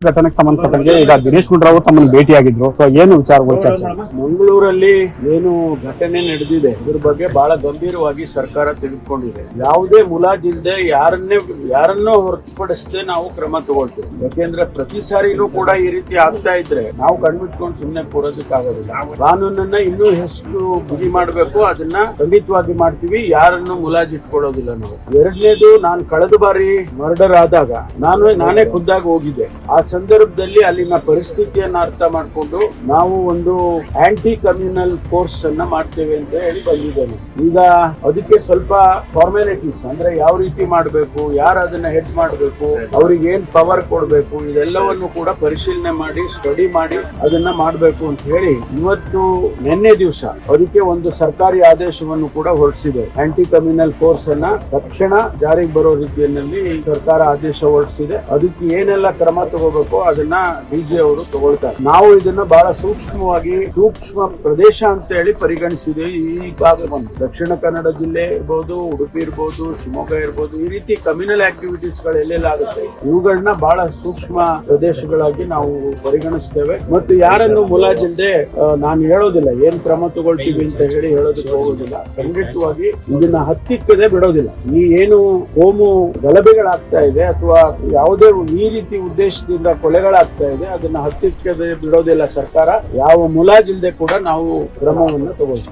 ಘಟನೆಗೆ ಸಂಬಂಧಪಟ್ಟಂಗೆ ಈಗ ದಿನೇಶ್ ಗುಂಡೂರಾವ್ ತಮ್ಮನ್ನು ಭೇಟಿಯಾಗಿದ್ರು. ಸೊ ಏನು ವಿಚಾರಗಳು ಚರ್ಚೆ? ಮಂಗಳೂರಲ್ಲಿ ಏನು ಘಟನೆ ನಡೆದಿದೆ ಇದ್ರ ಬಗ್ಗೆ ಬಹಳ ಗಂಭೀರವಾಗಿ ಸರ್ಕಾರ ತೆಗೆದುಕೊಂಡಿದೆ. ಯಾವುದೇ ಮುಲಾಜಿಲ್ಲದೆ ಯಾರನ್ನೂ ಹೊರತುಪಡಿಸದೆ ನಾವು ಕ್ರಮ ತಗೊಳ್ತೇವೆ. ಯಾಕೆಂದ್ರೆ ಪ್ರತಿ ಸಾರಿನೂ ಕೂಡ ಈ ರೀತಿ ಆಗ್ತಾ ಇದ್ರೆ ನಾವು ಕಣ್ಮುಚ್ಕೊಂಡು ಸುಮ್ಮನೆ ಕೂರೋದಕ್ಕಾಗೋದಿಲ್ಲ. ಕಾನೂನನ್ನ ಇನ್ನೂ ಎಷ್ಟು ಬಿಗಿ ಮಾಡಬೇಕು ಅದನ್ನ ಖಂಡಿತವಾಗಿ ಮಾಡ್ತೀವಿ. ಯಾರನ್ನು ಮುಲಾಜಿಟ್ಕೊಳ್ಳೋದಿಲ್ಲ ನಾವು. ಎರಡನೇದು, ನಾನು ಕಳೆದ ಬಾರಿ ಮರ್ಡರ್ ಆದಾಗ ನಾನೇ ಖುದ್ದಾಗಿ ಹೋಗಿದ್ದೆ. ಆ ಸಂದರ್ಭದಲ್ಲಿ ಅಲ್ಲಿನ ಪರಿಸ್ಥಿತಿಯನ್ನ ಅರ್ಥ ಮಾಡಿಕೊಂಡು ನಾವು ಒಂದು ಆಂಟಿ ಕಮ್ಯುನಲ್ ಫೋರ್ಸ್ ಅನ್ನ ಮಾಡ್ತೇವೆ ಅಂತ ಹೇಳಿ ಬಂದಿದ್ದೇನೆ. ಈಗ ಅದಕ್ಕೆ ಸ್ವಲ್ಪ ಫಾರ್ಮಾಲಿಟೀಸ್ ಅಂದ್ರೆ ಯಾವ ರೀತಿ ಮಾಡಬೇಕು, ಯಾರು ಅದನ್ನ ಹೆಡ್ ಮಾಡಬೇಕು, ಅವ್ರಿಗೆ ಏನ್ ಪವರ್ ಕೊಡಬೇಕು, ಇದೆಲ್ಲವನ್ನು ಕೂಡ ಪರಿಶೀಲನೆ ಮಾಡಿ ಸ್ಟಡಿ ಮಾಡಿ ಅದನ್ನ ಮಾಡಬೇಕು ಅಂತ ಹೇಳಿ ಇವತ್ತು ನಿನ್ನೆ ದಿವಸ ಅದಕ್ಕೆ ಒಂದು ಸರ್ಕಾರಿ ಆದೇಶವನ್ನು ಕೂಡ ಹೊರಡಿಸಿದೆ. ಆಂಟಿ ಕಮ್ಯುನಲ್ ಫೋರ್ಸ್ ಅನ್ನ ತಕ್ಷಣ ಜಾರಿಗೆ ಬರೋ ರೀತಿಯಲ್ಲಿ ಸರ್ಕಾರ ಆದೇಶ ಹೊರಡಿಸಿದೆ. ಅದಕ್ಕೆ ಏನೆಲ್ಲ ಕ್ರಮ ತಗೋಬೇಕು ಅದನ್ನ ಡಿಜಿ ಅವರು ತಗೊಳ್ತಾರೆ. ನಾವು ಇದನ್ನ ಬಹಳ ಸೂಕ್ಷ್ಮ ಪ್ರದೇಶ ಅಂತ ಹೇಳಿ ಪರಿಗಣಿಸಿದ್ದೇವೆ. ಈ ಭಾಗವನ್ನು ದಕ್ಷಿಣ ಕನ್ನಡ ಜಿಲ್ಲೆ ಇರ್ಬೋದು, ಉಡುಪಿ ಇರ್ಬೋದು, ಶಿವಮೊಗ್ಗ ಇರ್ಬೋದು, ಈ ರೀತಿ ಕಮ್ಯುನಲ್ ಆಕ್ಟಿವಿಟೀಸ್ ಗಳು ಎಲ್ಲೆಲ್ಲ ಆಗುತ್ತೆ ಇವುಗಳನ್ನ ಬಹಳ ಸೂಕ್ಷ್ಮ ಪ್ರದೇಶಗಳಾಗಿ ನಾವು ಪರಿಗಣಿಸ್ತೇವೆ. ಮತ್ತು ಯಾರನ್ನು ಮುಲಾಜಿಲ್ಲದೆ ನಾನು ಹೇಳೋದಿಲ್ಲ ಏನ್ ಕ್ರಮ ತಗೊಳ್ತೀವಿ ಅಂತ ಹೇಳಿ ಹೇಳೋದಕ್ಕೆ ಹೋಗೋದಿಲ್ಲ. ಖಂಡಿತವಾಗಿ ಇದನ್ನ ಹತ್ತಿಕ್ಕದೆ ಬಿಡೋದಿಲ್ಲ. ಈ ಏನು ಕೋಮು ಗಲಭೆಗಳಾಗ್ತಾ ಇದೆ ಅಥವಾ ಯಾವುದೇ ಈ ರೀತಿ ಉದ್ದೇಶದಿಂದ ಕೊಲೆಗಳಾಗ್ತಾ ಇದೆ ಅದನ್ನ ಹತ್ತಿಕ್ಕದೆ ಬಿಡೋದಿಲ್ಲ ಸರ್ಕಾರ. ಯಾವ ಮುಲಾಜಿಲ್ಲದೆ ಕೂಡ ನಾವು ಕ್ರಮವನ್ನು ತಗೊಳ್ತೀವಿ.